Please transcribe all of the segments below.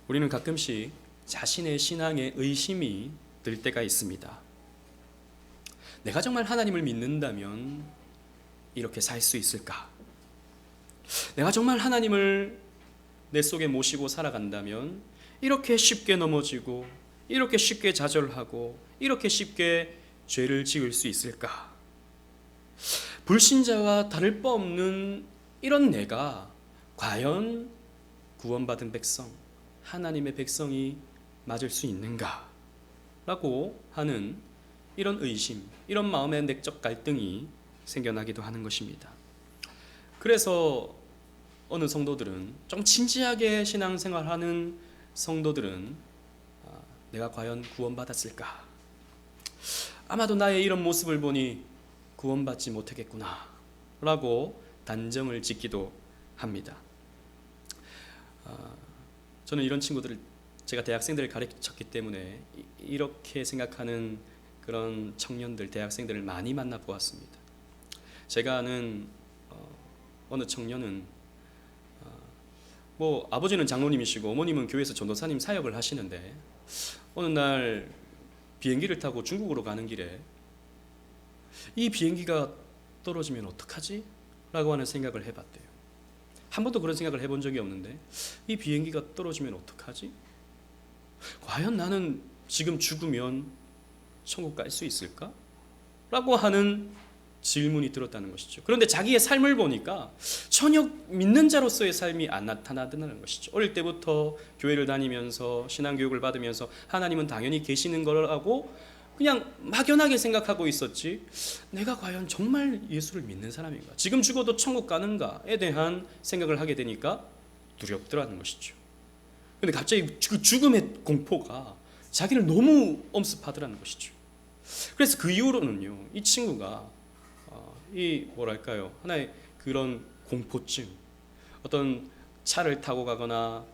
우리는 가끔씩 자신의 신앙에 의심이 들 때가 있습니다. 내가 정말 하나님을 믿는다면 이렇게 살 수 있을까? 내가 정말 하나님을 내 속에 모시고 살아간다면 이렇게 쉽게 넘어지고 이렇게 쉽게 좌절하고 이렇게 쉽게 죄를 지을 수 있을까? 불신자와 다를 바 없는 이런 내가 과연 구원받은 백성, 하나님의 백성이 맞을 수 있는가? 라고 하는 이런 의심, 이런 마음의 내적 갈등이 생겨나기도 하는 것입니다. 그래서 어느 성도들은, 좀 진지하게 신앙생활하는 성도들은 내가 과연 구원받았을까? 아마도 나의 이런 모습을 보니 구원받지 못하겠구나 라고 단정을 짓기도 합니다. 저는 이런 친구들을, 제가 대학생들을 가르쳤기 때문에 이렇게 생각하는 그런 청년들, 대학생들을 많이 만나 보았습니다. 제가 아는 어느 청년은 아버지는 장로님이시고 어머님은 교회에서 전도사님 사역을 하시는데 어느 날 비행기를 타고 중국으로 가는 길에 이 비행기가 떨어지면 어떡하지? 라고 하는 생각을 해봤대요. 한 번도 그런 생각을 해본 적이 없는데 이 비행기가 떨어지면 어떡하지? 과연 나는 지금 죽으면 천국 갈 수 있을까? 라고 하는 질문이 들었다는 것이죠. 그런데 자기의 삶을 보니까 전혀 믿는 자로서의 삶이 안 나타나더라는 것이죠. 어릴 때부터 교회를 다니면서 신앙교육을 받으면서 하나님은 당연히 계시는 거라고 그냥 막연하게 생각하고 있었지, 내가 과연 정말 예수를 믿는 사람인가? 지금 죽어도 천국 가는가에 대한 생각을 하게 되니까 두렵더라는 것이죠. 그런데 갑자기 그 죽음의 공포가 자기를 너무 엄습하더라는 것이죠. 그래서 그 이후로는요, 이 친구가 하나의 그런 공포증, 어떤 차를 타고 가거나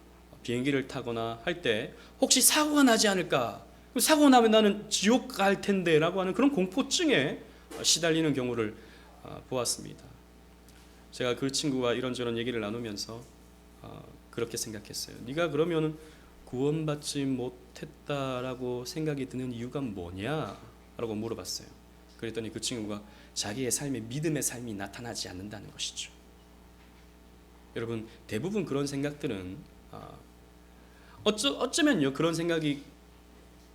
비행기를 타거나 할 때 혹시 사고가 나지 않을까? 사고 나면 나는 지옥 갈 텐데 라고 하는 그런 공포증에 시달리는 경우를 보았습니다. 제가 그 친구와 이런저런 얘기를 나누면서 그렇게 생각했어요. 네가 그러면 구원받지 못했다라고 생각이 드는 이유가 뭐냐? 라고 물어봤어요. 그랬더니 그 친구가 자기의 삶에 믿음의 삶이 나타나지 않는다는 것이죠. 여러분, 대부분 그런 생각들은 어쩌면요, 그런 생각이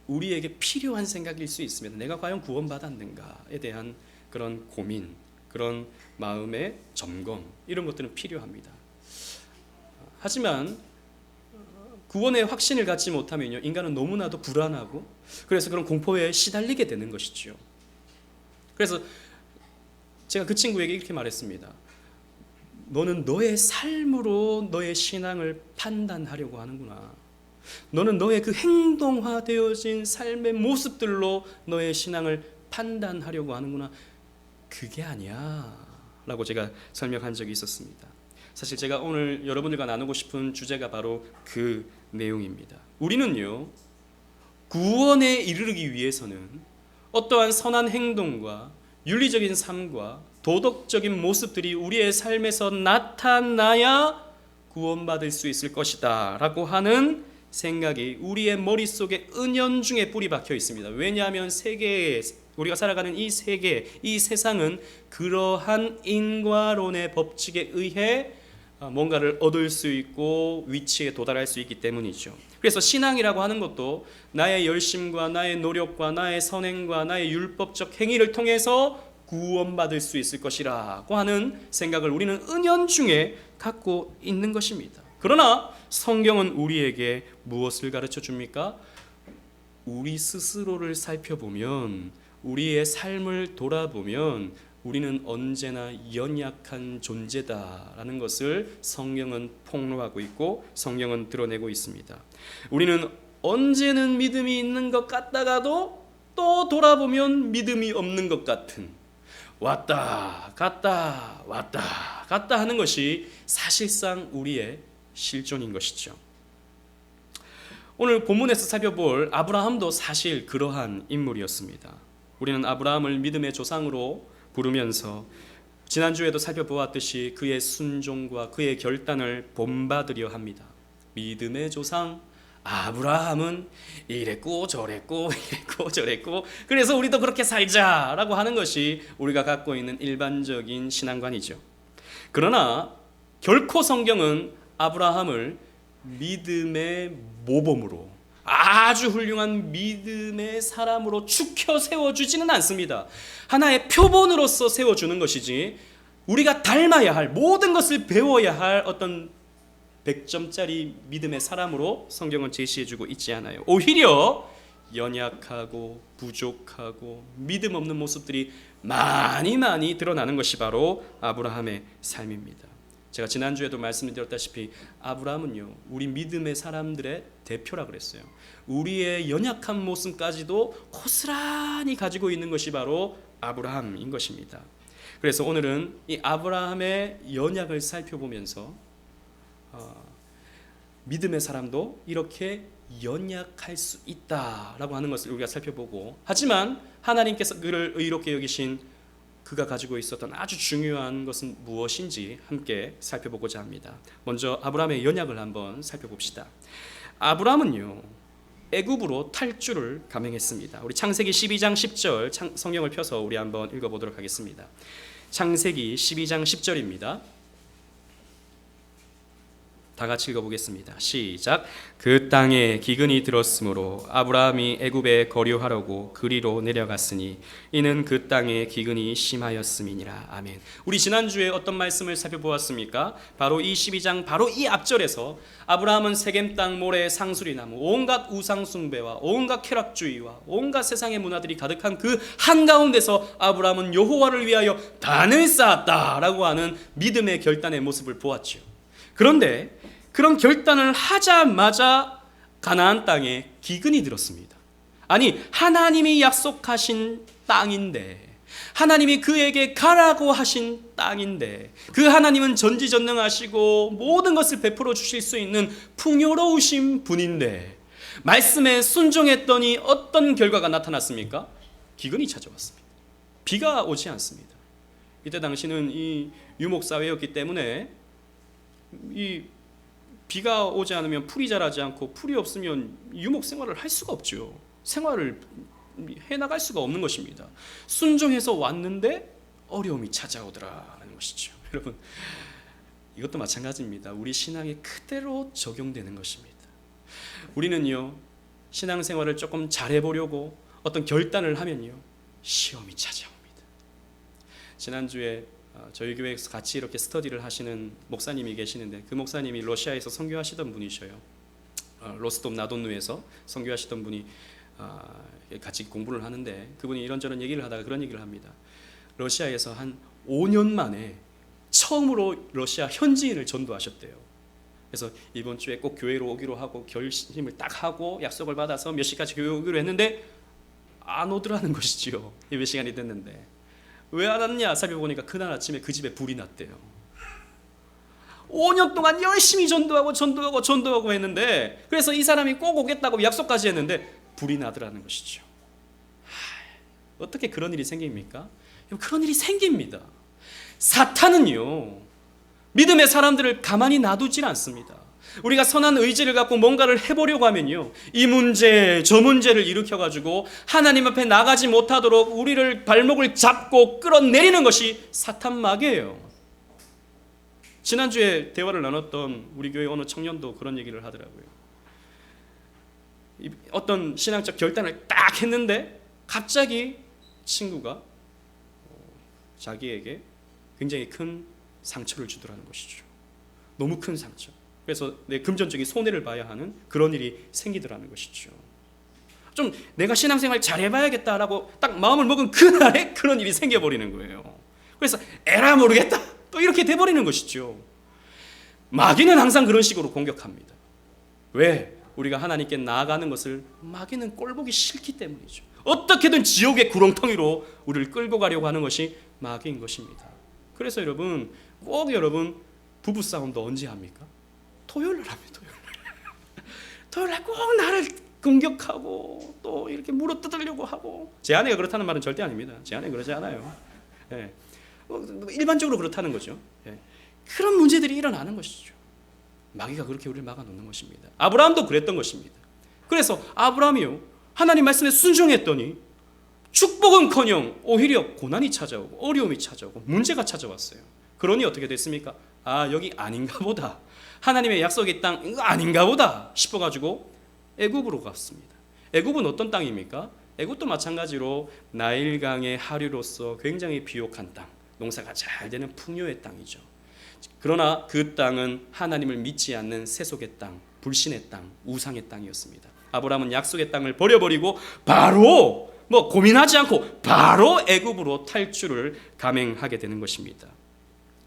우리에게 필요한 생각일 수 있습니다. 내가 과연 구원받았는가에 대한 그런 고민, 그런 마음의 점검, 이런 것들은 필요합니다. 하지만 구원의 확신을 갖지 못하면요, 인간은 너무나도 불안하고 그래서 그런 공포에 시달리게 되는 것이죠. 그래서 제가 그 친구에게 이렇게 말했습니다. 너는 너의 삶으로 너의 신앙을 판단하려고 하는구나. 너는 너의 그 행동화되어진 삶의 모습들로 너의 신앙을 판단하려고 하는구나. 그게 아니야 라고 제가 설명한 적이 있었습니다. 사실 제가 오늘 여러분들과 나누고 싶은 주제가 바로 그 내용입니다. 우리는요, 구원에 이르르기 위해서는 어떠한 선한 행동과 윤리적인 삶과 도덕적인 모습들이 우리의 삶에서 나타나야 구원받을 수 있을 것이다 라고 하는 생각이 우리의 머릿속에 은연중에 뿌리 박혀 있습니다. 왜냐하면 우리가 살아가는 이 세계, 이 세상은 그러한 인과론의 법칙에 의해 뭔가를 얻을 수 있고 위치에 도달할 수 있기 때문이죠. 그래서 신앙이라고 하는 것도 나의 열심과 나의 노력과 나의 선행과 나의 율법적 행위를 통해서 구원받을 수 있을 것이라고 하는 생각을 우리는 은연중에 갖고 있는 것입니다. 그러나 성경은 우리에게 무엇을 가르쳐 줍니까? 우리 스스로를 살펴보면, 우리의 삶을 돌아보면 우리는 언제나 연약한 존재다라는 것을 성경은 폭로하고 있고 성경은 드러내고 있습니다. 우리는 언제는 믿음이 있는 것 같다가도 또 돌아보면 믿음이 없는 것 같은, 왔다 갔다 왔다 갔다 하는 것이 사실상 우리의 실존인 것이죠. 오늘 본문에서 살펴볼 아브라함도 사실 그러한 인물이었습니다. 우리는 아브라함을 믿음의 조상으로 부르면서 지난주에도 살펴보았듯이 그의 순종과 그의 결단을 본받으려 합니다. 믿음의 조상 아브라함은 이랬고 저랬고 이랬고 저랬고 그래서 우리도 그렇게 살자라고 하는 것이 우리가 갖고 있는 일반적인 신앙관이죠. 그러나 결코 성경은 아브라함을 믿음의 모범으로 아주 훌륭한 믿음의 사람으로 축혀 세워주지는 않습니다. 하나의 표본으로서 세워주는 것이지 우리가 닮아야 할 모든 것을 배워야 할 어떤 100점짜리 믿음의 사람으로 성경은 제시해주고 있지 않아요. 오히려 연약하고 부족하고 믿음 없는 모습들이 많이 드러나는 것이 바로 아브라함의 삶입니다. 제가 지난주에도 말씀드렸다시피 아브라함은요 우리 믿음의 사람들의 대표라 그랬어요. 우리의 연약한 모습까지도 고스란히 가지고 있는 것이 바로 아브라함인 것입니다. 그래서 오늘은 이 아브라함의 연약을 살펴보면서 믿음의 사람도 이렇게 연약할 수 있다라고 하는 것을 우리가 살펴보고, 하지만 하나님께서 그를 의롭게 여기신 그가 가지고 있었던 아주 중요한 것은 무엇인지 함께 살펴보고자 합니다. 먼저 아브라함의 연약을 한번 살펴봅시다. 아브라함은요 애굽으로 탈주를 감행했습니다. 우리 창세기 12장 10절 성경을 펴서 우리 한번 읽어보도록 하겠습니다. 창세기 12장 10절입니다. 다 같이 읽어보겠습니다. 시작. 그 땅에 기근이 들었으므로 아브라함이 애굽에 거류하려고 그리로 내려갔으니 이는 그 땅에 기근이 심하였음이니라. 아멘. 우리 지난주에 어떤 말씀을 살펴보았습니까? 바로 이 12장 바로 이 앞절에서 아브라함은 세겜 땅 모래 상수리나무 온갖 우상 숭배와 온갖 쾌락주의와 온갖 세상의 문화들이 가득한 그 한가운데서 아브라함은 여호와를 위하여 단을 쌓았다라고 하는 믿음의 결단의 모습을 보았죠. 그런데 그런 결단을 하자마자 가나안 땅에 기근이 들었습니다. 아니 하나님이 약속하신 땅인데, 하나님이 그에게 가라고 하신 땅인데, 그 하나님은 전지전능하시고 모든 것을 베풀어 주실 수 있는 풍요로우신 분인데 말씀에 순종했더니 어떤 결과가 나타났습니까? 기근이 찾아왔습니다. 비가 오지 않습니다. 이때 당시는 이 유목사회였기 때문에 이 비가 오지 않으면 풀이 자라지 않고 풀이 없으면 유목 생활을 할 수가 없죠. 생활을 해나갈 수가 없는 것입니다. 순종해서 왔는데 어려움이 찾아오더라는 것이죠. 여러분 이것도 마찬가지입니다. 우리 신앙에 그대로 적용되는 것입니다. 우리는요 신앙생활을 조금 잘해보려고 어떤 결단을 하면요 시험이 찾아옵니다. 지난주에 저희 교회에서 같이 이렇게 스터디를 하시는 목사님이 계시는데, 그 목사님이 러시아에서 선교하시던 분이셔요. 로스톱 나돈누에서 선교하시던 분이 같이 공부를 하는데, 그분이 이런저런 얘기를 하다가 그런 얘기를 합니다. 러시아에서 한 5년 만에 처음으로 러시아 현지인을 전도하셨대요. 그래서 이번 주에 꼭 교회로 오기로 하고 결심을 딱 하고 약속을 받아서 몇 시까지 교회 오기로 했는데 안 오더라는 것이지요. 몇 시간이 됐는데 왜 안 왔냐 살펴보니까 그날 아침에 그 집에 불이 났대요. 5년 동안 열심히 전도하고 했는데, 그래서 이 사람이 꼭 오겠다고 약속까지 했는데 불이 나더라는 것이죠. 어떻게 그런 일이 생깁니까? 그런 일이 생깁니다. 사탄은요 믿음의 사람들을 가만히 놔두질 않습니다. 우리가 선한 의지를 갖고 뭔가를 해보려고 하면요 이 문제 저 문제를 일으켜가지고 하나님 앞에 나가지 못하도록 우리를 발목을 잡고 끌어내리는 것이 사탄막이에요. 지난주에 대화를 나눴던 우리 교회 어느 청년도 그런 얘기를 하더라고요. 어떤 신앙적 결단을 딱 했는데 갑자기 친구가 자기에게 굉장히 큰 상처를 주더라는 것이죠. 너무 큰 상처. 그래서 내 금전적인 손해를 봐야 하는 그런 일이 생기더라는 것이죠. 좀 내가 신앙생활 잘해봐야겠다라고 딱 마음을 먹은 그날에 그런 일이 생겨버리는 거예요. 그래서 에라 모르겠다 또 이렇게 돼버리는 것이죠. 마귀는 항상 그런 식으로 공격합니다. 왜? 우리가 하나님께 나아가는 것을 마귀는 꼴보기 싫기 때문이죠. 어떻게든 지옥의 구렁텅이로 우리를 끌고 가려고 하는 것이 마귀인 것입니다. 그래서 여러분 꼭 부부싸움도 언제 합니까? 토요일날 합니다. 토요일날 꼭 나를 공격하고 또 이렇게 물어뜯으려고 하고. 제 아내가 그렇다는 말은 절대 아닙니다. 제 아내는 그러지 않아요. 예. 일반적으로 그렇다는 거죠. 예. 그런 문제들이 일어나는 것이죠. 마귀가 그렇게 우리를 막아놓는 것입니다. 아브라함도 그랬던 것입니다. 그래서 아브라함이요, 하나님 말씀에 순종했더니 축복은커녕 오히려 고난이 찾아오고 어려움이 찾아오고 문제가 찾아왔어요. 그러니 어떻게 됐습니까? 아, 여기 아닌가 보다, 하나님의 약속의 땅 이거 아닌가 보다 싶어가지고 애굽으로 갔습니다. 애굽은 어떤 땅입니까? 애굽도 마찬가지로 나일강의 하류로서 굉장히 비옥한 땅, 농사가 잘 되는 풍요의 땅이죠. 그러나 그 땅은 하나님을 믿지 않는 세속의 땅, 불신의 땅, 우상의 땅이었습니다. 아브라함은 약속의 땅을 버려버리고 바로 고민하지 않고 바로 애굽으로 탈출을 감행하게 되는 것입니다.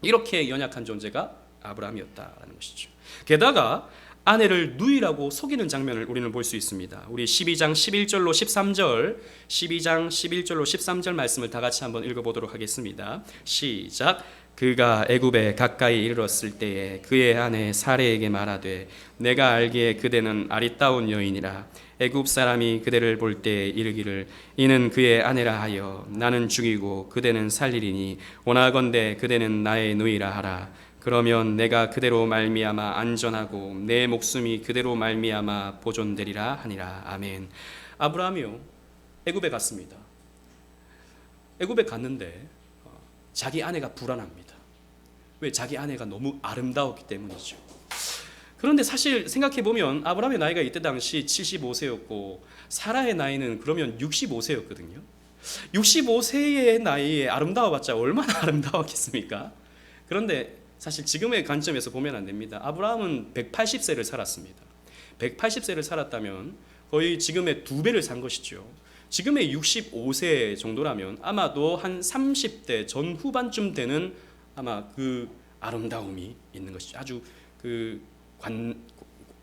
이렇게 연약한 존재가 아브라함이었다라는 것이죠. 게다가 아내를 누이라고 속이는 장면을 우리는 볼 수 있습니다. 우리 12장 11절로 13절, 12장 11절로 13절 말씀을 다 같이 한번 읽어보도록 하겠습니다. 시작. 그가 애굽에 가까이 이르렀을 때에 그의 아내 사레에게 말하되 내가 알기에 그대는 아리따운 여인이라 애굽 사람이 그대를 볼 때 이르기를 이는 그의 아내라 하여 나는 죽이고 그대는 살리리니 원하건대 그대는 나의 누이라 하라. 그러면 내가 그대로 말미암아 안전하고 내 목숨이 그대로 말미암아 보존되리라 하니라. 아멘. 아브라함이요, 애굽에 갔습니다. 애굽에 갔는데 자기 아내가 불안합니다. 왜? 자기 아내가 너무 아름다웠기 때문이죠. 그런데 사실 생각해보면 아브라함의 나이가 이때 당시 75세였고 사라의 나이는 그러면 65세였거든요. 65세의 나이에 아름다워봤자 얼마나 아름다웠겠습니까? 그런데 사실 지금의 관점에서 보면 안 됩니다. 아브라함은 180세를 살았습니다. 180세를 살았다면 거의 지금의 2배를 산 것이죠. 지금의 65세 정도라면 아마도 한 30대 전후반쯤 되는 아마 그 아름다움이 있는 것이죠. 아주 그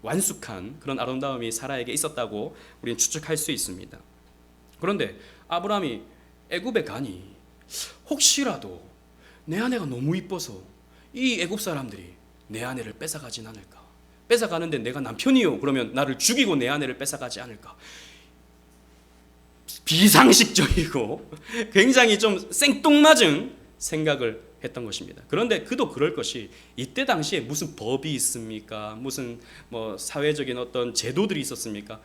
완숙한 그런 아름다움이 사라에게 있었다고 우리는 추측할 수 있습니다. 그런데 아브라함이 애굽에 가니 혹시라도 내 아내가 너무 이뻐서 이 애굽 사람들이 내 아내를 뺏어가진 않을까? 뺏어가는데 내가 남편이요, 그러면 나를 죽이고 내 아내를 뺏어가지 않을까? 비상식적이고 굉장히 좀 생뚱맞은 생각을 했던 것입니다. 그런데 그도 그럴 것이 이때 당시에 무슨 법이 있습니까? 무슨 사회적인 어떤 제도들이 있었습니까?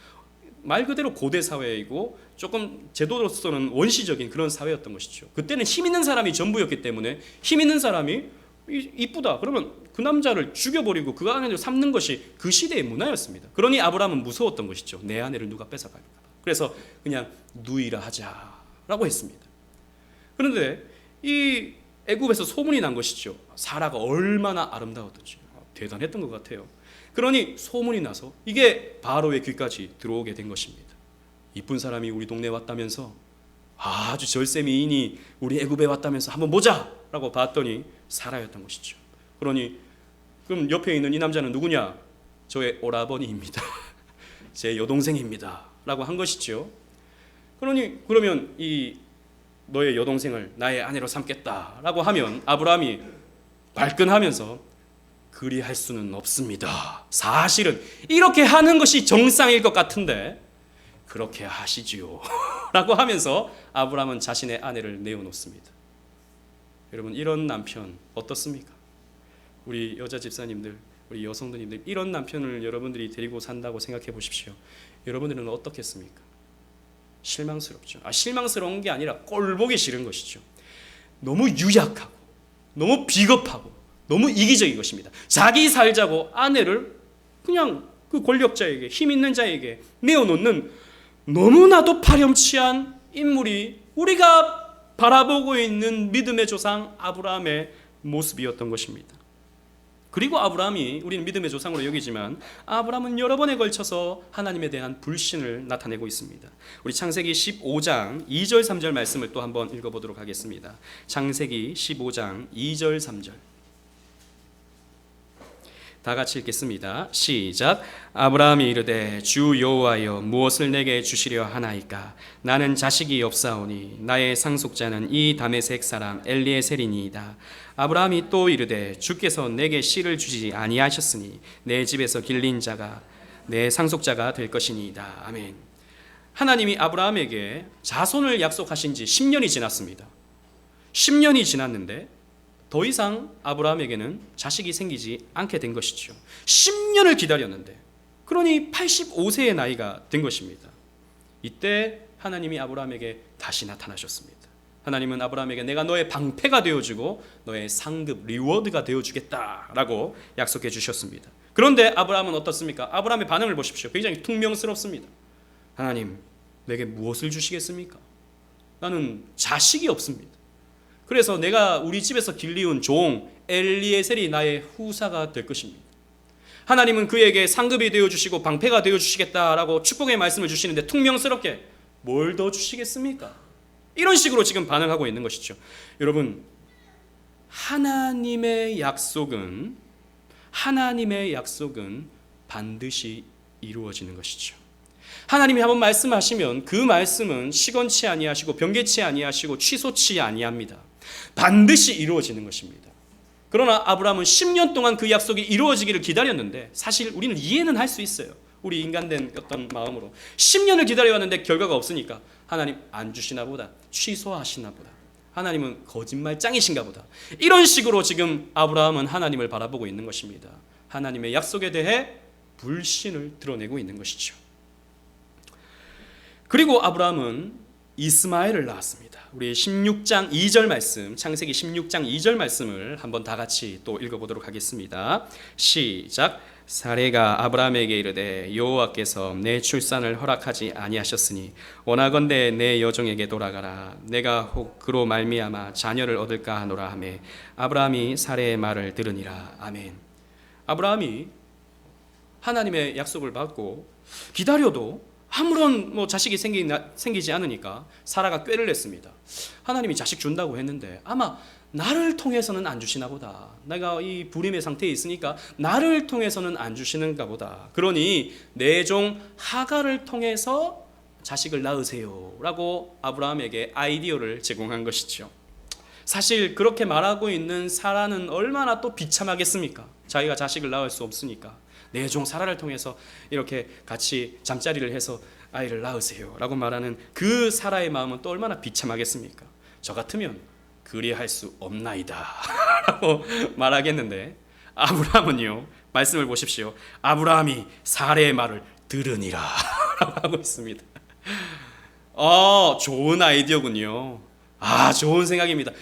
말 그대로 고대 사회이고 조금 제도로서는 원시적인 그런 사회였던 것이죠. 그때는 힘 있는 사람이 전부였기 때문에 힘 있는 사람이 이쁘다 그러면 그 남자를 죽여버리고 그 아내를 삼는 것이 그 시대의 문화였습니다. 그러니 아브라함은 무서웠던 것이죠. 내 아내를 누가 뺏어갈까 봐. 그래서 그냥 누이라 하자라고 했습니다. 그런데 이 애굽에서 소문이 난 것이죠. 사라가 얼마나 아름다웠던지. 대단했던 것 같아요. 그러니 소문이 나서 이게 바로의 귀까지 들어오게 된 것입니다. 이쁜 사람이 우리 동네에 왔다면서, 아주 절세 미인이 우리 애굽에 왔다면서 한번 보자라고 봤더니 사라였던 것이죠. 그러니 그럼 옆에 있는 이 남자는 누구냐? 저의 오라버니입니다. 제 여동생입니다 라고 한 것이죠. 그러면 이 너의 여동생을 나의 아내로 삼겠다라고 하면 아브라함이 발끈하면서 그리할 수는 없습니다. 사실은 이렇게 하는 것이 정상일 것 같은데 그렇게 하시지요 라고 하면서 아브라함은 자신의 아내를 내어놓습니다. 여러분, 이런 남편 어떻습니까? 우리 여자 집사님들, 우리 여성들님들, 이런 남편을 여러분들이 데리고 산다고 생각해 보십시오. 여러분들은 어떻겠습니까? 실망스럽죠. 실망스러운 게 아니라 꼴보기 싫은 것이죠. 너무 유약하고 너무 비겁하고 너무 이기적인 것입니다. 자기 살자고 아내를 그냥 그 권력자에게, 힘 있는 자에게 내어놓는 너무나도 파렴치한 인물이 우리가 바라보고 있는 믿음의 조상 아브라함의 모습이었던 것입니다. 그리고 아브라함이, 우리는 믿음의 조상으로 여기지만 아브라함은 여러 번에 걸쳐서 하나님에 대한 불신을 나타내고 있습니다. 우리 창세기 15장 2절 3절 말씀을 또 한번 읽어보도록 하겠습니다. 창세기 15장 2절 3절 다 같이 읽겠습니다. 시작. 아브라함이 이르되 주 여호와여 무엇을 내게 주시려 하나이까? 나는 자식이 없사오니 나의 상속자는 이 다메섹 사람 엘리에셀이니이다. 아브라함이 또 이르되 주께서 내게 씨를 주지 아니하셨으니 내 집에서 길린 자가 내 상속자가 될 것이니이다. 아멘. 하나님이 아브라함에게 자손을 약속하신 지 10년이 지났습니다. 10년이 지났는데 더 이상 아브라함에게는 자식이 생기지 않게 된 것이죠. 10년을 기다렸는데 그러니 85세의 나이가 된 것입니다. 이때 하나님이 아브라함에게 다시 나타나셨습니다. 하나님은 아브라함에게 내가 너의 방패가 되어주고 너의 상급 리워드가 되어주겠다라고 약속해 주셨습니다. 그런데 아브라함은 어떻습니까? 아브라함의 반응을 보십시오. 굉장히 퉁명스럽습니다. 하나님, 내게 무엇을 주시겠습니까? 나는 자식이 없습니다. 그래서 내가 우리 집에서 길리운 종 엘리에셀이 나의 후사가 될 것입니다. 하나님은 그에게 상급이 되어주시고 방패가 되어주시겠다라고 축복의 말씀을 주시는데 퉁명스럽게 뭘 더 주시겠습니까? 이런 식으로 지금 반응하고 있는 것이죠. 여러분, 하나님의 약속은 반드시 이루어지는 것이죠. 하나님이 한번 말씀하시면 그 말씀은 시건치 아니하시고 변개치 아니하시고 취소치 아니합니다. 반드시 이루어지는 것입니다. 그러나 아브라함은 10년 동안 그 약속이 이루어지기를 기다렸는데 사실 우리는 이해는 할 수 있어요. 우리 인간된 어떤 마음으로 10년을 기다려왔는데 결과가 없으니까 하나님 안 주시나 보다, 취소하시나 보다, 하나님은 거짓말짱이신가 보다, 이런 식으로 지금 아브라함은 하나님을 바라보고 있는 것입니다. 하나님의 약속에 대해 불신을 드러내고 있는 것이죠. 그리고 아브라함은 이스마엘을 낳았습니다. 우리 16장 2절 말씀, 창세기 16장 2절 말씀을 한번 다 같이 또 읽어보도록 하겠습니다. 시작. 사레가 아브라함에게 이르되 여호와께서 내 출산을 허락하지 아니하셨으니 원하건대 내 여종에게 돌아가라. 내가 혹 그로 말미암아 자녀를 얻을까 하노라 하매 아브라함이 사레의 말을 들으니라. 아멘. 아브라함이 하나님의 약속을 받고 기다려도 아무런 자식이 생기지 않으니까 사라가 꾀를 냈습니다. 하나님이 자식 준다고 했는데 아마 나를 통해서는 안 주시나 보다. 내가 이 불임의 상태에 있으니까 나를 통해서는 안 주시는가 보다. 그러니 내 종 하갈을 통해서 자식을 낳으세요 라고 아브라함에게 아이디어를 제공한 것이죠. 사실 그렇게 말하고 있는 사라는 얼마나 또 비참하겠습니까? 자기가 자식을 낳을 수 없으니까 내 종 사라를 통해서 이렇게 같이 잠자리를 해서 아이를 낳으세요 라고 말하는 그 사라의 마음은 또 얼마나 비참하겠습니까? 저 같으면 그리할 수 없나이다 라고 말하겠는데 아브라함은요, 말씀을 보십시오. 아브라함이 사라의 말을 들으니라 라고 하고 있습니다. 좋은 아이디어군요. 좋은 생각입니다.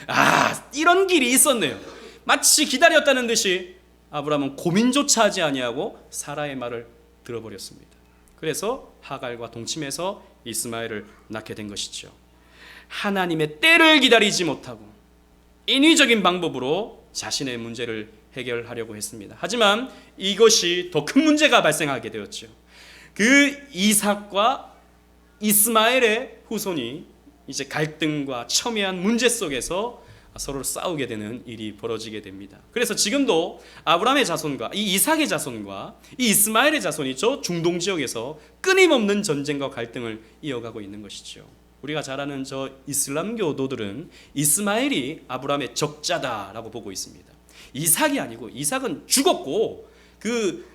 이런 길이 있었네요. 마치 기다렸다는 듯이 아브라함은 고민조차 하지 아니하고 사라의 말을 들어버렸습니다. 그래서 하갈과 동침해서 이스마엘을 낳게 된 것이죠. 하나님의 때를 기다리지 못하고 인위적인 방법으로 자신의 문제를 해결하려고 했습니다. 하지만 이것이 더 큰 문제가 발생하게 되었죠. 그 이삭과 이스마엘의 후손이 이제 갈등과 첨예한 문제 속에서 서로 싸우게 되는 일이 벌어지게 됩니다. 그래서 지금도 아브라함의 자손과 이 이삭의 자손과 이 이스마엘의 자손이 저 중동 지역에서 끊임없는 전쟁과 갈등을 이어가고 있는 것이죠. 우리가 잘 아는 저 이슬람 교도들은 이스마엘이 아브라함의 적자다라고 보고 있습니다. 이삭이 아니고, 이삭은 죽었고 그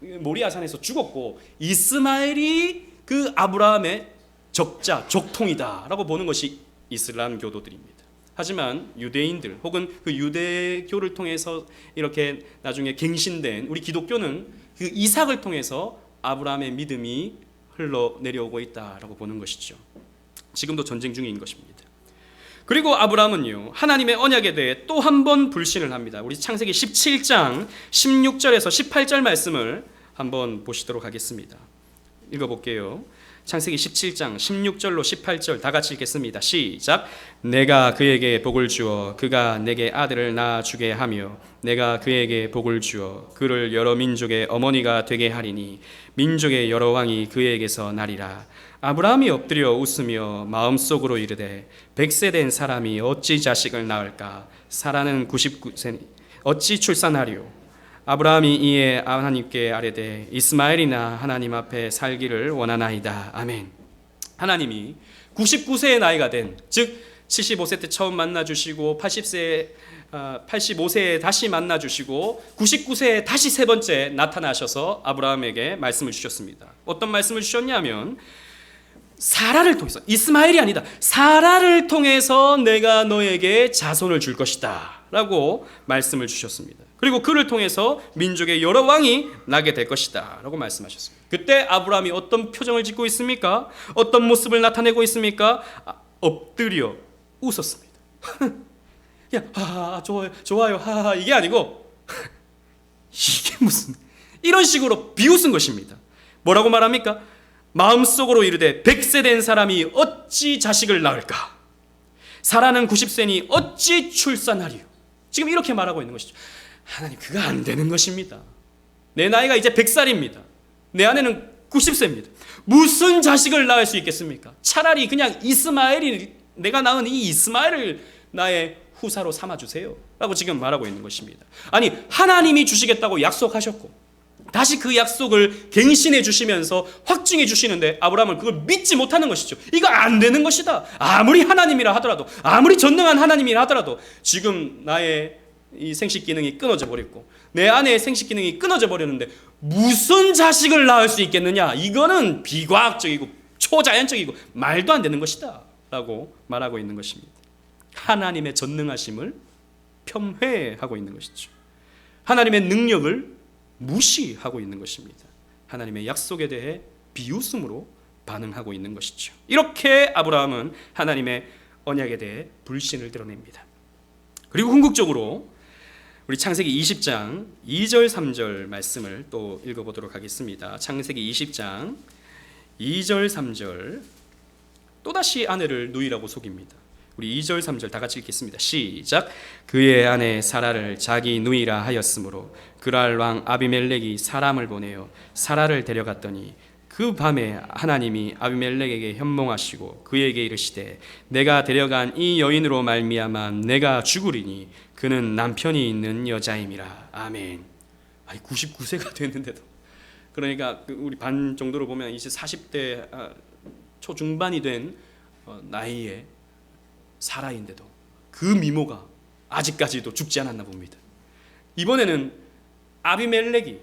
모리아산에서 죽었고, 이스마엘이 그 아브라함의 적자, 적통이다라고 보는 것이 이슬람 교도들입니다. 하지만 유대인들 혹은 그 유대교를 통해서 이렇게 나중에 갱신된 우리 기독교는 그 이삭을 통해서 아브라함의 믿음이 흘러내려오고 있다라고 보는 것이죠. 지금도 전쟁 중인 것입니다. 그리고 아브라함은요, 하나님의 언약에 대해 또 한 번 불신을 합니다. 우리 창세기 17장 16절에서 18절 말씀을 한번 보시도록 하겠습니다. 읽어볼게요. 창세기 17장 16절로 18절 다 같이 읽겠습니다. 시작. 내가 그에게 복을 주어 그가 내게 아들을 낳아주게 하며 내가 그에게 복을 주어 그를 여러 민족의 어머니가 되게 하리니 민족의 여러 왕이 그에게서 나리라. 아브라함이 엎드려 웃으며 마음속으로 이르되 100세 된 사람이 어찌 자식을 낳을까? 사라는 99세니 어찌 출산하리요? 아브라함이 이에 하나님께 아뢰되 이스마엘이나 하나님 앞에 살기를 원하나이다. 아멘. 하나님이 99세의 나이가 된, 즉 75세 때 처음 만나주시고 85세에 다시 만나주시고 99세에 다시 세 번째 나타나셔서 아브라함에게 말씀을 주셨습니다. 어떤 말씀을 주셨냐면 사라를 통해서, 이스마엘이 아니다, 사라를 통해서 내가 너에게 자손을 줄 것이다 라고 말씀을 주셨습니다. 그리고 그를 통해서 민족의 여러 왕이 나게 될 것이다 라고 말씀하셨습니다. 그때 아브라함이 어떤 표정을 짓고 있습니까? 어떤 모습을 나타내고 있습니까? 엎드려 웃었습니다. 야, 좋아요, 하하, 이게 아니고 이게 무슨, 이런 식으로 비웃은 것입니다. 뭐라고 말합니까? 마음속으로 이르되 100세 된 사람이 어찌 자식을 낳을까? 사라는 90세니 어찌 출산하리요? 지금 이렇게 말하고 있는 것이죠. 하나님, 그거 안 되는 것입니다. 내 나이가 이제 100살입니다. 내 아내는 90세입니다. 무슨 자식을 낳을 수 있겠습니까? 차라리 그냥 이스마엘이, 내가 낳은 이 이스마엘을 나의 후사로 삼아주세요 라고 지금 말하고 있는 것입니다. 아니, 하나님이 주시겠다고 약속하셨고 다시 그 약속을 갱신해 주시면서 확증해 주시는데 아브라함은 그걸 믿지 못하는 것이죠. 이거 안 되는 것이다. 아무리 하나님이라 하더라도, 아무리 전능한 하나님이라 하더라도 지금 나의 이 생식 기능이 끊어져 버렸고 내 아내의 생식 기능이 끊어져 버렸는데 무슨 자식을 낳을 수 있겠느냐? 이거는 비과학적이고 초자연적이고 말도 안 되는 것이다 라고 말하고 있는 것입니다. 하나님의 전능하심을 폄훼하고 있는 것이죠. 하나님의 능력을 무시하고 있는 것입니다. 하나님의 약속에 대해 비웃음으로 반응하고 있는 것이죠. 이렇게 아브라함은 하나님의 언약에 대해 불신을 드러냅니다. 그리고 궁극적으로 우리 창세기 20장 2절 3절 말씀을 또 읽어보도록 하겠습니다. 창세기 20장 2절 3절, 또다시 아내를 누이라고 속입니다. 우리 2절 3절 다 같이 읽겠습니다. 시작. 그의 아내 사라를 자기 누이라 하였으므로 그랄 왕 아비멜렉이 사람을 보내어 사라를 데려갔더니 그 밤에 하나님이 아비멜렉에게 현몽하시고 그에게 이르시되 내가 데려간 이 여인으로 말미암아 내가 죽으리니 그는 남편이 있는 여자임이라. 아멘. 아니 99세가 됐는데도, 그러니까 우리 반 정도로 보면 이제 40대 초중반이 된 나이에 사라인데도 그 미모가 아직까지도 죽지 않았나 봅니다. 이번에는 아비멜렉이,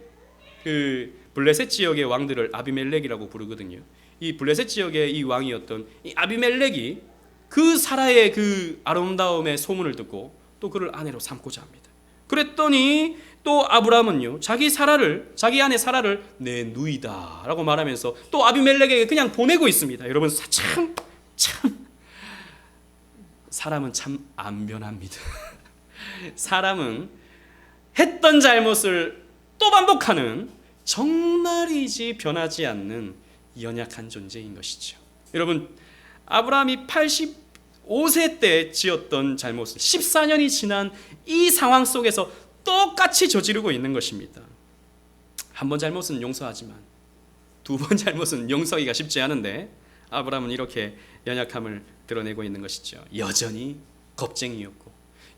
그 블레셋 지역의 왕들을 아비멜렉이라고 부르거든요. 이 블레셋 지역의 이 왕이었던 이 아비멜렉이 그 사라의 그 아름다움의 소문을 듣고 또 그를 아내로 삼고자 합니다. 그랬더니 또 아브라함은요, 자기 아내 사라를 내 누이다라고 말하면서 또 아비멜렉에게 그냥 보내고 있습니다. 여러분, 참 사람은 참 안 변합니다. 사람은 했던 잘못을 또 반복하는, 정말이지 변하지 않는 연약한 존재인 것이죠. 여러분, 아브라함이 85세 때 지었던 잘못을 14년이 지난 이 상황 속에서 똑같이 저지르고 있는 것입니다. 한 번 잘못은 용서하지만 두 번 잘못은 용서하기가 쉽지 않은데 아브라함은 이렇게 연약함을 드러내고 있는 것이죠. 여전히 겁쟁이였고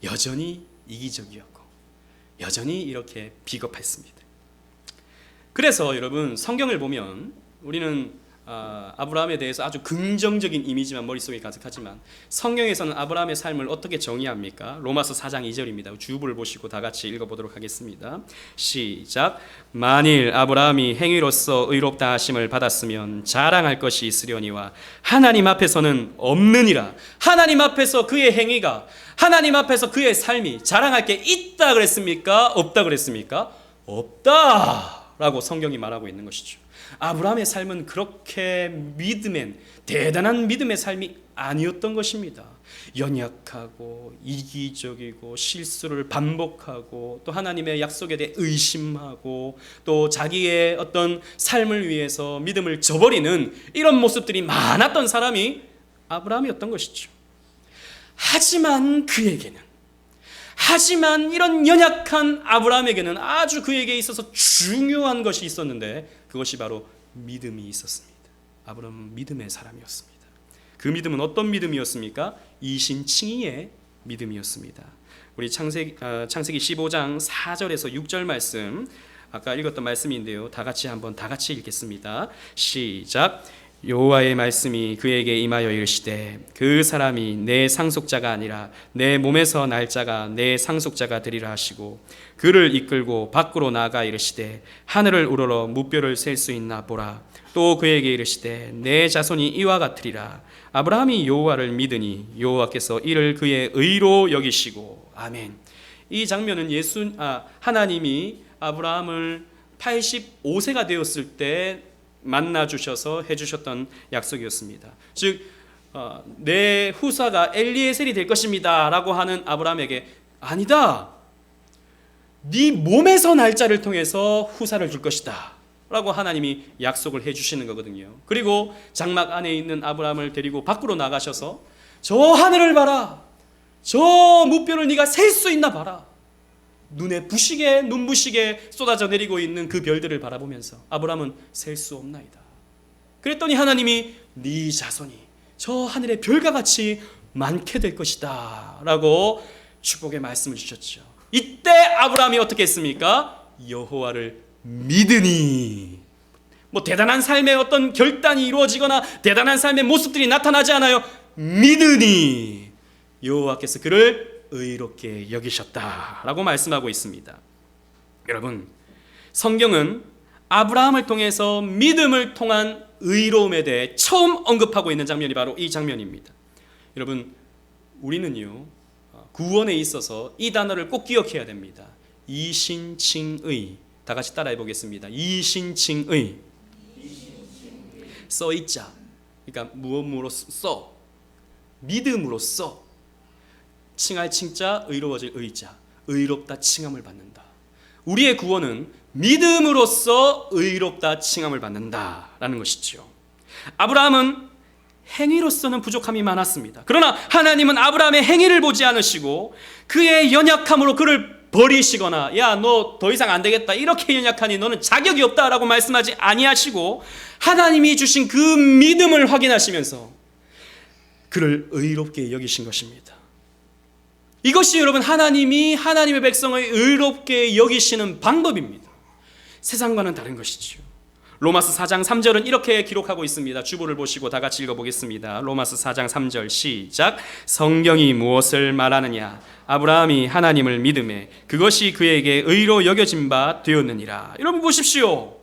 여전히 이기적이었고 여전히 이렇게 비겁했습니다. 그래서 여러분, 성경을 보면 우리는 아브라함에 대해서 아주 긍정적인 이미지만 머릿속에 가득하지만 성경에서는 아브라함의 삶을 어떻게 정의합니까? 로마서 4장 2절입니다. 주부를 보시고 다 같이 읽어보도록 하겠습니다. 시작. 만일 아브라함이 행위로서 의롭다 하심을 받았으면 자랑할 것이 있으려니와 하나님 앞에서는 없느니라. 하나님 앞에서 그의 행위가, 하나님 앞에서 그의 삶이 자랑할 게 있다 그랬습니까? 없다 그랬습니까? 없다 라고 성경이 말하고 있는 것이죠. 아브라함의 삶은 그렇게 대단한 믿음의 삶이 아니었던 것입니다. 연약하고 이기적이고 실수를 반복하고 또 하나님의 약속에 대해 의심하고 또 자기의 어떤 삶을 위해서 믿음을 저버리는 이런 모습들이 많았던 사람이 아브라함이었던 것이죠. 하지만 이런 연약한 아브라함에게는 아주 그에게 있어서 중요한 것이 있었는데 그것이 바로 믿음이 있었습니다. 아브라함은 믿음의 사람이었습니다. 그 믿음은 어떤 믿음이었습니까? 이신칭의의 믿음이었습니다. 우리 창세기 15장 4절에서 6절 말씀, 아까 읽었던 말씀인데요. 다 같이 읽겠습니다. 시작. 여호와의 말씀이 그에게 임하여 이르시되 그 사람이 내 상속자가 아니라 내 몸에서 날 자가 내 상속자가 되리라 하시고 그를 이끌고 밖으로 나아가 이르시되 하늘을 우러러 무뼈를 셀 수 있나 보라. 또 그에게 이르시되 내 자손이 이와 같으리라. 아브라함이 여호와를 믿으니 여호와께서 이를 그의 의로 여기시고. 아멘. 이 장면은 하나님이 아브라함을 85세가 되었을 때 만나 주셔서 해주셨던 약속이었습니다. 즉 내 후사가 엘리에셀이 될 것입니다 라고 하는 아브라함에게 아니다, 네 몸에서 날짜를 통해서 후사를 줄 것이다 라고 하나님이 약속을 해주시는 거거든요. 그리고 장막 안에 있는 아브라함을 데리고 밖으로 나가셔서 저 하늘을 봐라, 저 무뼈를 네가 셀 수 있나 봐라. 눈에 부시게 눈부시게 쏟아져 내리고 있는 그 별들을 바라보면서 아브라함은 셀 수 없나이다. 그랬더니 하나님이 네 자손이 저 하늘의 별과 같이 많게 될 것이다 라고 축복의 말씀을 주셨죠. 이때 아브라함이 어떻게 했습니까? 여호와를 믿으니. 뭐 대단한 삶의 어떤 결단이 이루어지거나 대단한 삶의 모습들이 나타나지 않아요. 믿으니 여호와께서 그를 의롭게 여기셨다라고 말씀하고 있습니다. 여러분, 성경은 아브라함을 통해서 믿음을 통한 의로움에 대해 처음 언급하고 있는 장면이 바로 이 장면입니다. 여러분, 우리는요 구원에 있어서 이 단어를 꼭 기억해야 됩니다. 이신칭의. 다 같이 따라해 보겠습니다. 이신칭의. 써있자. 그러니까 무엇으로써? 믿음으로써. 칭할 칭자, 의로워질 의자. 의롭다 칭함을 받는다. 우리의 구원은 믿음으로써 의롭다 칭함을 받는다라는 것이죠. 아브라함은 행위로서는 부족함이 많았습니다. 그러나 하나님은 아브라함의 행위를 보지 않으시고 그의 연약함으로 그를 버리시거나 야, 너 더 이상 안 되겠다, 이렇게 연약하니 너는 자격이 없다라고 말씀하지 아니하시고 하나님이 주신 그 믿음을 확인하시면서 그를 의롭게 여기신 것입니다. 이것이 여러분 하나님이 하나님의 백성을 의롭게 여기시는 방법입니다. 세상과는 다른 것이죠. 로마서 4장 3절은 이렇게 기록하고 있습니다. 주보를 보시고 다 같이 읽어보겠습니다. 로마서 4장 3절 시작. 성경이 무엇을 말하느냐? 아브라함이 하나님을 믿음에 그것이 그에게 의로 여겨진 바 되었느니라. 여러분 보십시오.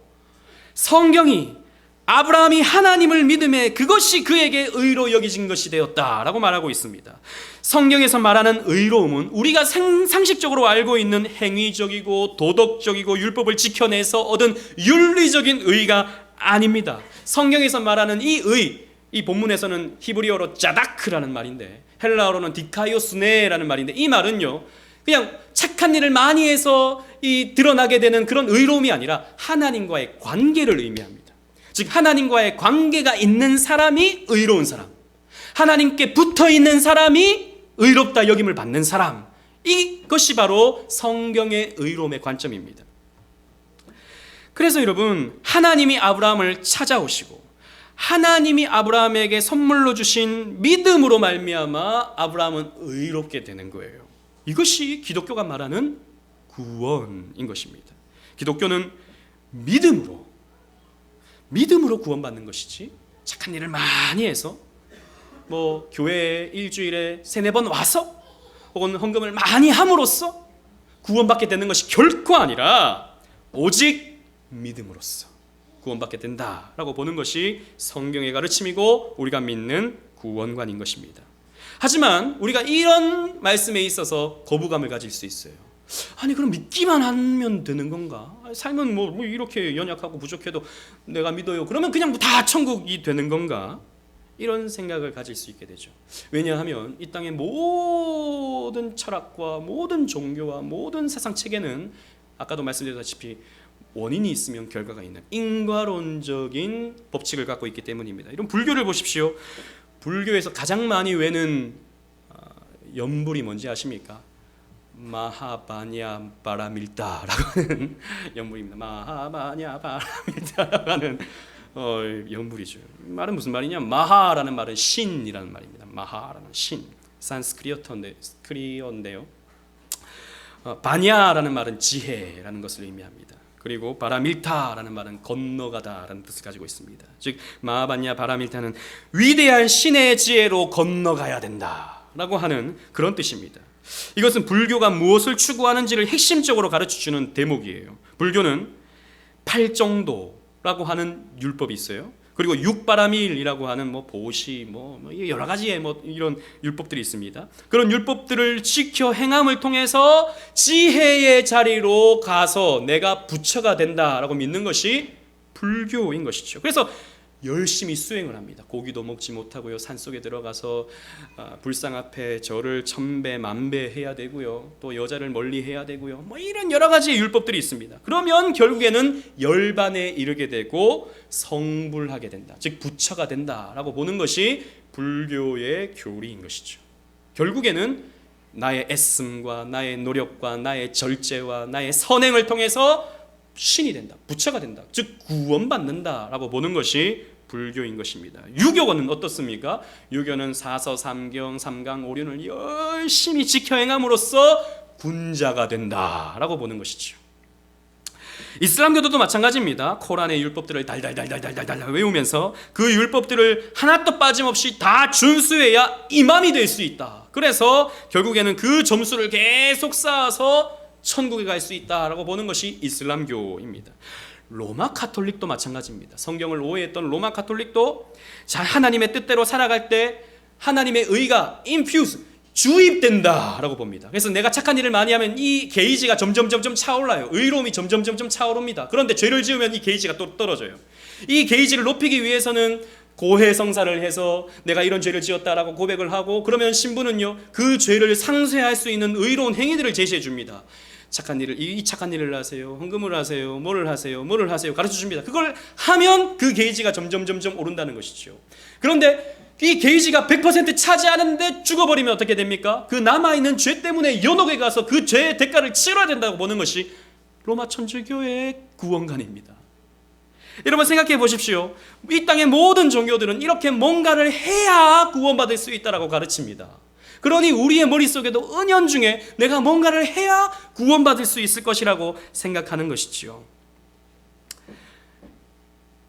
성경이 아브라함이 하나님을 믿음에 그것이 그에게 의로 여겨진 것이 되었다라고 말하고 있습니다. 성경에서 말하는 의로움은 우리가 상식적으로 알고 있는 행위적이고 도덕적이고 율법을 지켜내서 얻은 윤리적인 의가 아닙니다. 성경에서 말하는 이 의, 이 본문에서는 히브리어로 짜다크라는 말인데 헬라어로는 디카이오스네라는 말인데 이 말은요 그냥 착한 일을 많이 해서 드러나게 되는 그런 의로움이 아니라 하나님과의 관계를 의미합니다. 즉 하나님과의 관계가 있는 사람이 의로운 사람, 하나님께 붙어있는 사람이 의롭다 여김을 받는 사람, 이것이 바로 성경의 의로움의 관점입니다. 그래서 여러분, 하나님이 아브라함을 찾아오시고 하나님이 아브라함에게 선물로 주신 믿음으로 말미암아 아브라함은 의롭게 되는 거예요. 이것이 기독교가 말하는 구원인 것입니다. 기독교는 믿음으로 구원받는 것이지 착한 일을 많이 해서 뭐 교회에 일주일에 3-4번 와서 혹은 헌금을 많이 함으로써 구원받게 되는 것이 결코 아니라 오직 믿음으로써 구원받게 된다라고 보는 것이 성경의 가르침이고 우리가 믿는 구원관인 것입니다. 하지만 우리가 이런 말씀에 있어서 거부감을 가질 수 있어요. 아니 그럼 믿기만 하면 되는 건가? 삶은 뭐 이렇게 연약하고 부족해도 내가 믿어요. 그러면 그냥 다 천국이 되는 건가? 이런 생각을 가질 수 있게 되죠. 왜냐하면 이 땅의 모든 철학과 모든 종교와 모든 세상 체계는 아까도 말씀드렸다시피 원인이 있으면 결과가 있는 인과론적인 법칙을 갖고 있기 때문입니다. 이런 불교를 보십시오. 불교에서 가장 많이 외는 연불이 뭔지 아십니까? 마하바냐 바라밀다라고 하는 연불입니다. 마하바냐 바라밀다라고 하는 연불이죠. 말은 무슨 말이냐? 마하라는 말은 신이라는 말입니다. 마하라는 신, 산스크리어인데요. 바냐라는 말은 지혜라는 것을 의미합니다. 그리고 바라밀타라는 말은 건너가다라는 뜻을 가지고 있습니다. 즉 마하반야 바라밀타는 위대한 신의 지혜로 건너가야 된다라고 하는 그런 뜻입니다. 이것은 불교가 무엇을 추구하는지를 핵심적으로 가르쳐주는 대목이에요. 불교는 팔정도라고 하는 율법이 있어요. 그리고 육바라밀이라고 하는 보시 여러 가지의 이런 율법들이 있습니다. 그런 율법들을 지켜 행함을 통해서 지혜의 자리로 가서 내가 부처가 된다라고 믿는 것이 불교인 것이죠. 그래서 열심히 수행을 합니다. 고기도 먹지 못하고요. 산속에 들어가서 불상 앞에 절을 1000배, 10,000배 해야 되고요. 또 여자를 멀리 해야 되고요. 이런 여러 가지 율법들이 있습니다. 그러면 결국에는 열반에 이르게 되고 성불하게 된다. 즉 부처가 된다라고 보는 것이 불교의 교리인 것이죠. 결국에는 나의 애씀과 나의 노력과 나의 절제와 나의 선행을 통해서 신이 된다. 부처가 된다. 즉 구원받는다라고 보는 것이 불교인 것입니다. 유교는 어떻습니까? 유교는 사서, 삼경, 삼강, 오륜을 열심히 지켜 행함으로써 군자가 된다라고 보는 것이죠. 이슬람교도도 마찬가지입니다. 코란의 율법들을 달달달달달달 외우면서 그 율법들을 하나도 빠짐없이 다 준수해야 이맘이 될 수 있다. 그래서 결국에는 그 점수를 계속 쌓아서 천국에 갈 수 있다라고 보는 것이 이슬람교입니다. 로마 카톨릭도 마찬가지입니다. 성경을 오해했던 로마 카톨릭도 하나님의 뜻대로 살아갈 때 하나님의 의가 infuse, 주입된다라고 봅니다. 그래서 내가 착한 일을 많이 하면 이 게이지가 점점 차올라요. 의로움이 점점 차오릅니다. 그런데 죄를 지으면 이 게이지가 또 떨어져요. 이 게이지를 높이기 위해서는 고해성사를 해서 내가 이런 죄를 지었다라고 고백을 하고, 그러면 신부는요 그 죄를 상쇄할 수 있는 의로운 행위들을 제시해 줍니다. 착한 일을, 이 착한 일을 하세요, 헌금을 하세요, 뭐를 하세요 가르쳐 줍니다. 그걸 하면 그 게이지가 점점 오른다는 것이죠. 그런데 이 게이지가 100% 차지 않은데 죽어버리면 어떻게 됩니까? 그 남아있는 죄 때문에 연옥에 가서 그 죄의 대가를 치러야 된다고 보는 것이 로마 천주교의 구원관입니다. 여러분 생각해 보십시오. 이 땅의 모든 종교들은 이렇게 뭔가를 해야 구원받을 수 있다라고 가르칩니다. 그러니 우리의 머릿속에도 은연중에 내가 뭔가를 해야 구원받을 수 있을 것이라고 생각하는 것이지요.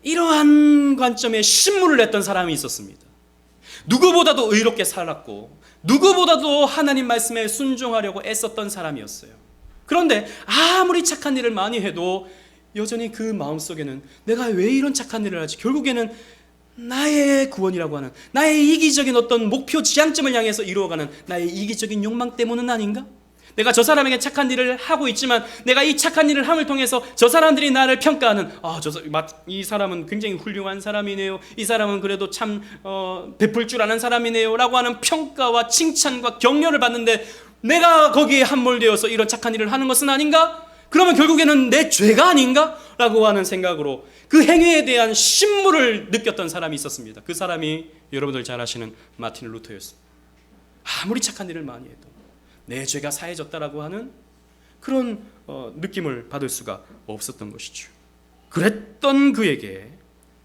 이러한 관점에 신문을 냈던 사람이 있었습니다. 누구보다도 의롭게 살았고 누구보다도 하나님 말씀에 순종하려고 애썼던 사람이었어요. 그런데 아무리 착한 일을 많이 해도 여전히 그 마음속에는 내가 왜 이런 착한 일을 하지? 결국에는 나의 구원이라고 하는 나의 이기적인 어떤 목표 지향점을 향해서 이루어가는 나의 이기적인 욕망 때문은 아닌가? 내가 저 사람에게 착한 일을 하고 있지만 내가 이 착한 일을 함을 통해서 저 사람들이 나를 평가하는 이 사람은 굉장히 훌륭한 사람이네요, 이 사람은 그래도 참 베풀 줄 아는 사람이네요 라고 하는 평가와 칭찬과 격려를 받는데 내가 거기에 함몰되어서 이런 착한 일을 하는 것은 아닌가? 그러면 결국에는 내 죄가 아닌가? 라고 하는 생각으로 그 행위에 대한 신물을 느꼈던 사람이 있었습니다. 그 사람이 여러분들 잘 아시는 마틴 루터였습니다. 아무리 착한 일을 많이 해도 내 죄가 사해졌다라고 하는 그런 느낌을 받을 수가 없었던 것이죠. 그랬던 그에게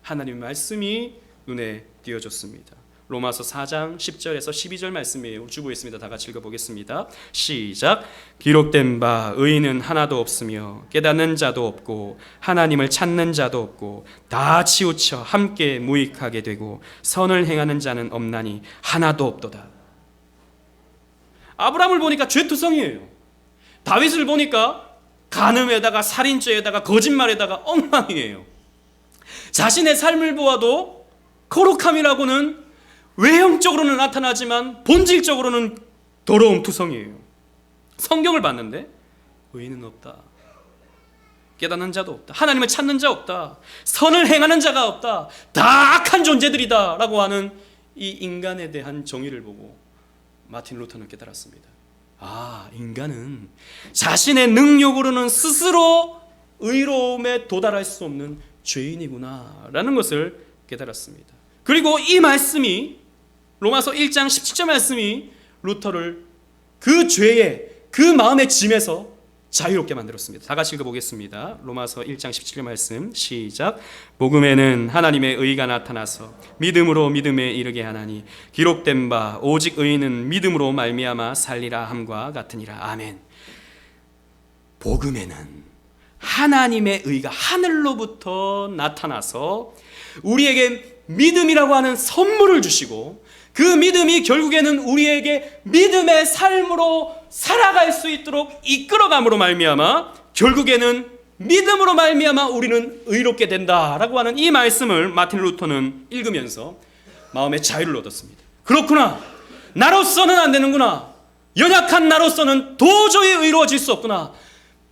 하나님의 말씀이 눈에 띄어졌습니다. 로마서 4장 10절에서 12절 말씀이에요. 주고 있습니다. 다 같이 읽어보겠습니다. 시작. 기록된 바 의인은 하나도 없으며 깨닫는 자도 없고 하나님을 찾는 자도 없고 다 치우쳐 함께 무익하게 되고 선을 행하는 자는 없나니 하나도 없도다. 아브라함을 보니까 죄투성이에요. 다윗을 보니까 간음에다가 살인죄에다가 거짓말에다가 엉망이에요. 자신의 삶을 보아도 거룩함이라고는 외형적으로는 나타나지만 본질적으로는 더러운 투성이에요. 성경을 봤는데 의인은 없다, 깨닫는 자도 없다, 하나님을 찾는 자 없다, 선을 행하는 자가 없다, 다 악한 존재들이다 라고 하는 이 인간에 대한 정의를 보고 마틴 루터는 깨달았습니다. 인간은 자신의 능력으로는 스스로 의로움에 도달할 수 없는 죄인이구나 라는 것을 깨달았습니다. 그리고 이 말씀이 로마서 1장 17절 말씀이 루터를 그 죄의 그 마음의 짐에서 자유롭게 만들었습니다. 다 같이 읽어보겠습니다. 로마서 1장 17절 말씀 시작. 복음에는 하나님의 의가 나타나서 믿음으로 믿음에 이르게 하나니 기록된 바 오직 의인은 믿음으로 말미암아 살리라 함과 같으니라. 아멘. 복음에는 하나님의 의가 하늘로부터 나타나서 우리에게 믿음이라고 하는 선물을 주시고, 그 믿음이 결국에는 우리에게 믿음의 삶으로 살아갈 수 있도록 이끌어감으로 말미암아 결국에는 믿음으로 말미암아 우리는 의롭게 된다라고 하는 이 말씀을 마틴 루터는 읽으면서 마음의 자유를 얻었습니다. 그렇구나, 나로서는 안 되는구나, 연약한 나로서는 도저히 의로워질 수 없구나,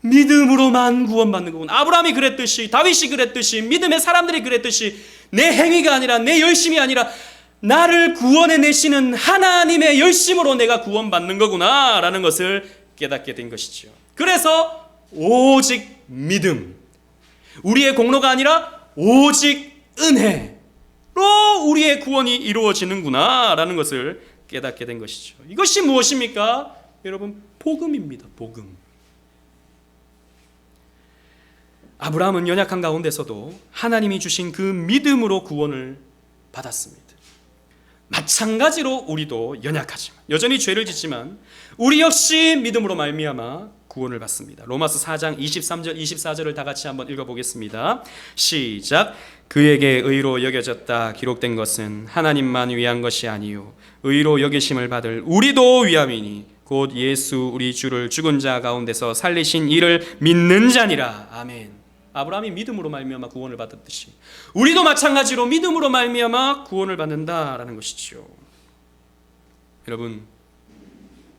믿음으로만 구원받는 거구나. 아브라함이 그랬듯이, 다윗이 그랬듯이, 믿음의 사람들이 그랬듯이 내 행위가 아니라, 내 열심이 아니라 나를 구원해내시는 하나님의 열심으로 내가 구원받는 거구나 라는 것을 깨닫게 된 것이죠. 그래서 오직 믿음, 우리의 공로가 아니라 오직 은혜로 우리의 구원이 이루어지는구나 라는 것을 깨닫게 된 것이죠. 이것이 무엇입니까? 여러분, 복음입니다. 복음. 아브라함은 연약한 가운데서도 하나님이 주신 그 믿음으로 구원을 받았습니다. 마찬가지로 우리도 연약하지만, 여전히 죄를 짓지만 우리 역시 믿음으로 말미암아 구원을 받습니다. 로마서 4장 23절 24절을 다 같이 한번 읽어보겠습니다. 시작. 그에게 의로 여겨졌다 기록된 것은 하나님만 위한 것이 아니요 의로 여기심을 받을 우리도 위함이니 곧 예수 우리 주를 죽은 자 가운데서 살리신 이를 믿는 자니라. 아멘. 아브라함이 믿음으로 말미암아 구원을 받았듯이 우리도 마찬가지로 믿음으로 말미암아 구원을 받는다라는 것이죠. 여러분,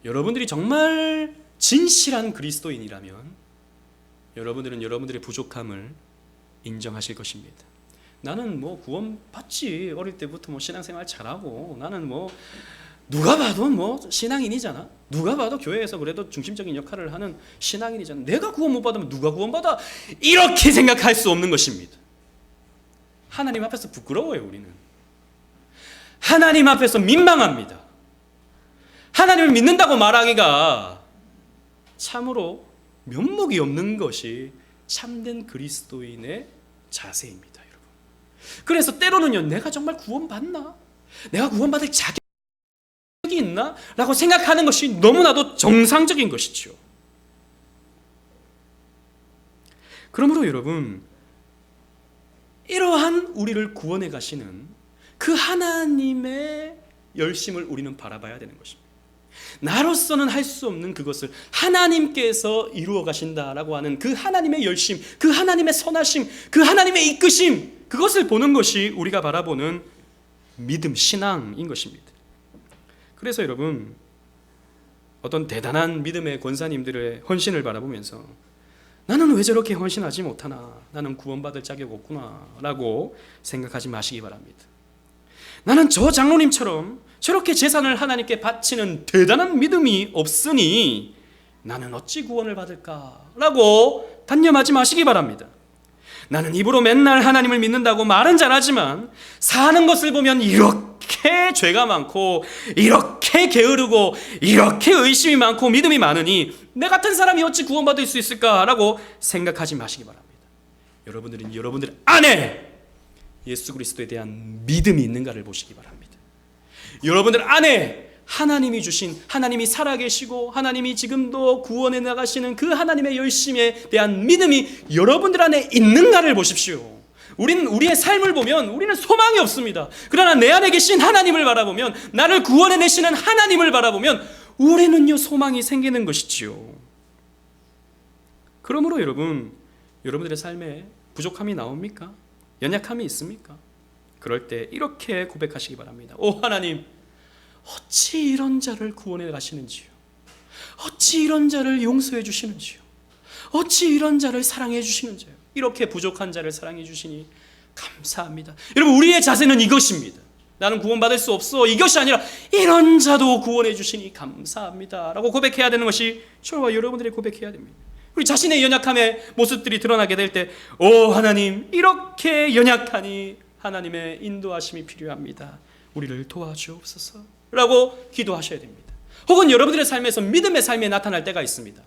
여러분들이 정말 진실한 그리스도인이라면 여러분들은 여러분들의 부족함을 인정하실 것입니다. 나는 뭐 구원 받지, 어릴 때부터 뭐 신앙생활 잘하고, 나는 뭐 누가 봐도 뭐 신앙인이잖아, 누가 봐도 교회에서 그래도 중심적인 역할을 하는 신앙인이잖아, 내가 구원 못 받으면 누가 구원 받아, 이렇게 생각할 수 없는 것입니다. 하나님 앞에서 부끄러워요. 우리는 하나님 앞에서 민망합니다. 하나님을 믿는다고 말하기가 참으로 면목이 없는 것이 참된 그리스도인의 자세입니다, 여러분. 그래서 때로는요, 내가 정말 구원받나? 내가 구원받을 자격이 있나? 라고 생각하는 것이 너무나도 정상적인 것이죠. 그러므로 여러분, 이러한 우리를 구원해 가시는 그 하나님의 열심을 우리는 바라봐야 되는 것입니다. 나로서는 할 수 없는 그것을 하나님께서 이루어 가신다라고 하는 그 하나님의 열심, 그 하나님의 선하심, 그 하나님의 이끄심, 그것을 보는 것이 우리가 바라보는 믿음, 신앙인 것입니다. 그래서 여러분, 어떤 대단한 믿음의 권사님들의 헌신을 바라보면서 나는 왜 저렇게 헌신하지 못하나, 나는 구원받을 자격 없구나 라고 생각하지 마시기 바랍니다. 나는 저 장로님처럼 저렇게 재산을 하나님께 바치는 대단한 믿음이 없으니 나는 어찌 구원을 받을까 라고 단념하지 마시기 바랍니다. 나는 입으로 맨날 하나님을 믿는다고 말은 잘하지만 사는 것을 보면 이렇게 죄가 많고, 이렇게 게으르고, 이렇게 의심이 많고 믿음이 많으니 내 같은 사람이 어찌 구원받을 수 있을까라고 생각하지 마시기 바랍니다. 여러분들은 여러분들 안에 예수 그리스도에 대한 믿음이 있는가를 보시기 바랍니다. 여러분들 안에 하나님이 주신, 하나님이 살아계시고 하나님이 지금도 구원해 나가시는 그 하나님의 열심에 대한 믿음이 여러분들 안에 있는가를 보십시오. 우리의 삶을 보면 우리는 소망이 없습니다. 그러나 내 안에 계신 하나님을 바라보면, 나를 구원해 내시는 하나님을 바라보면 우리는요, 소망이 생기는 것이지요. 그러므로 여러분, 여러분들의 삶에 부족함이 나옵니까? 연약함이 있습니까? 그럴 때 이렇게 고백하시기 바랍니다. 오 하나님, 어찌 이런 자를 구원해 가시는지요, 어찌 이런 자를 용서해 주시는지요, 어찌 이런 자를 사랑해 주시는지요. 이렇게 부족한 자를 사랑해 주시니 감사합니다. 여러분, 우리의 자세는 이것입니다. 나는 구원받을 수 없어, 이것이 아니라 이런 자도 구원해 주시니 감사합니다 라고 고백해야 되는 것이 저와 여러분들이 고백해야 됩니다. 우리 자신의 연약함의 모습들이 드러나게 될 때, 오 하나님, 이렇게 연약하니 하나님의 인도하심이 필요합니다, 우리를 도와주옵소서 라고 기도하셔야 됩니다. 혹은 여러분들의 삶에서 믿음의 삶에 나타날 때가 있습니다.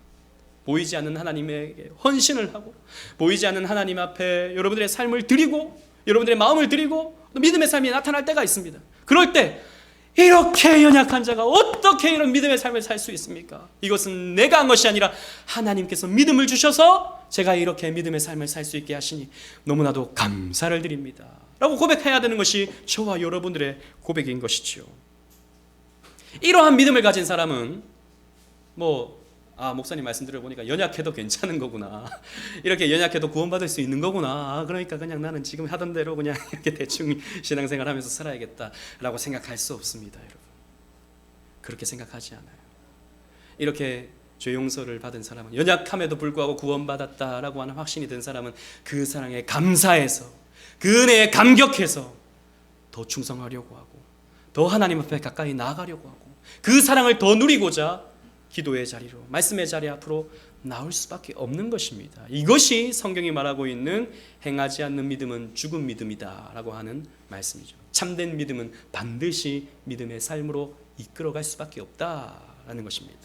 보이지 않는 하나님에게 헌신을 하고, 보이지 않는 하나님 앞에 여러분들의 삶을 드리고, 여러분들의 마음을 드리고 믿음의 삶이 나타날 때가 있습니다. 그럴 때 이렇게 연약한 자가 어떻게 이런 믿음의 삶을 살 수 있습니까? 이것은 내가 한 것이 아니라 하나님께서 믿음을 주셔서 제가 이렇게 믿음의 삶을 살 수 있게 하시니 너무나도 감사를 드립니다 라고 고백해야 되는 것이 저와 여러분들의 고백인 것이지요. 이러한 믿음을 가진 사람은 목사님 말씀 들어보니까 연약해도 괜찮은 거구나, 이렇게 연약해도 구원받을 수 있는 거구나, 그러니까 그냥 나는 지금 하던 대로 그냥 이렇게 대충 신앙생활 하면서 살아야겠다라고 생각할 수 없습니다. 여러분, 그렇게 생각하지 않아요. 이렇게 죄 용서를 받은 사람은, 연약함에도 불구하고 구원받았다라고 하는 확신이 든 사람은 그 사랑에 감사해서, 그 은혜에 감격해서 더 충성하려고 하고, 더 하나님 앞에 가까이 나아가려고 하고, 그 사랑을 더 누리고자 기도의 자리로, 말씀의 자리 앞으로 나올 수밖에 없는 것입니다. 이것이 성경이 말하고 있는 행하지 않는 믿음은 죽은 믿음이다 라고 하는 말씀이죠. 참된 믿음은 반드시 믿음의 삶으로 이끌어갈 수밖에 없다라는 것입니다.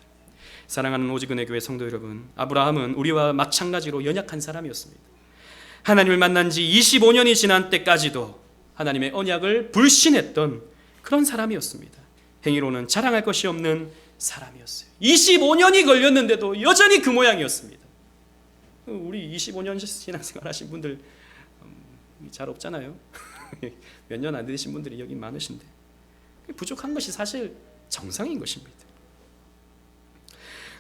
사랑하는 오직은혜 교회 성도 여러분, 아브라함은 우리와 마찬가지로 연약한 사람이었습니다. 하나님을 만난 지 25년이 지난 때까지도 하나님의 언약을 불신했던 그런 사람이었습니다. 행위로는 자랑할 것이 없는 사람이었어요. 25년이 걸렸는데도 여전히 그 모양이었습니다. 우리 25년 신앙생활 하신 분들 잘 없잖아요. 몇 년 안 되신 분들이 여기 많으신데, 부족한 것이 사실 정상인 것입니다.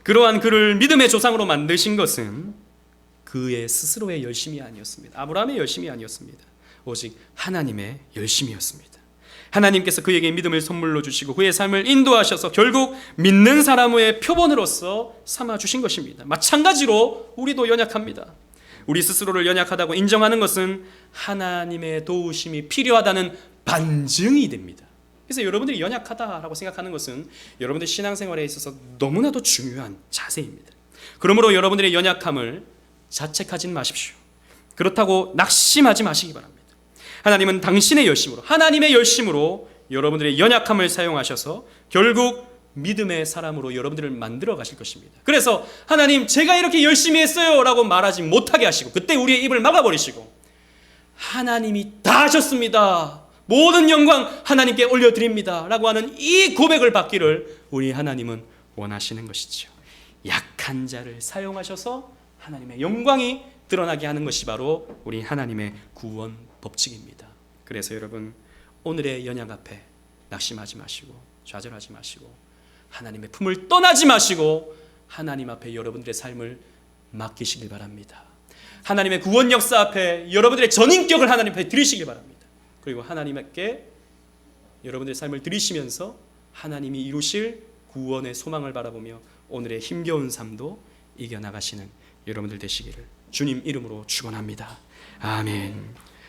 그러한 그를 믿음의 조상으로 만드신 것은 그의 스스로의 열심이 아니었습니다. 아브라함의 열심이 아니었습니다. 오직 하나님의 열심이었습니다. 하나님께서 그에게 믿음을 선물로 주시고 그의 삶을 인도하셔서 결국 믿는 사람의 표본으로서 삼아주신 것입니다. 마찬가지로 우리도 연약합니다. 우리 스스로를 연약하다고 인정하는 것은 하나님의 도우심이 필요하다는 반증이 됩니다. 그래서 여러분들이 연약하다라고 생각하는 것은 여러분들 신앙생활에 있어서 너무나도 중요한 자세입니다. 그러므로 여러분들의 연약함을 자책하지 마십시오. 그렇다고 낙심하지 마시기 바랍니다. 하나님은 당신의 열심으로, 하나님의 열심으로 여러분들의 연약함을 사용하셔서 결국 믿음의 사람으로 여러분들을 만들어 가실 것입니다. 그래서 하나님, 제가 이렇게 열심히 했어요 라고 말하지 못하게 하시고, 그때 우리의 입을 막아버리시고, 하나님이 다 하셨습니다, 모든 영광 하나님께 올려드립니다 라고 하는 이 고백을 받기를 우리 하나님은 원하시는 것이죠. 약한 자를 사용하셔서 하나님의 영광이 드러나게 하는 것이 바로 우리 하나님의 구원 법칙입니다. 그래서 여러분, 오늘의 연약 앞에 낙심하지 마시고 좌절하지 마시고 하나님의 품을 떠나지 마시고 하나님 앞에 여러분들의 삶을 맡기시길 바랍니다. 하나님의 구원 역사 앞에 여러분들의 전인격을 하나님 앞에 드리시길 바랍니다. 그리고 하나님께 여러분들의 삶을 드리시면서 하나님이 이루실 구원의 소망을 바라보며 오늘의 힘겨운 삶도 이겨나가시는 여러분들 되시기를 주님 이름으로 축원합니다. 아멘.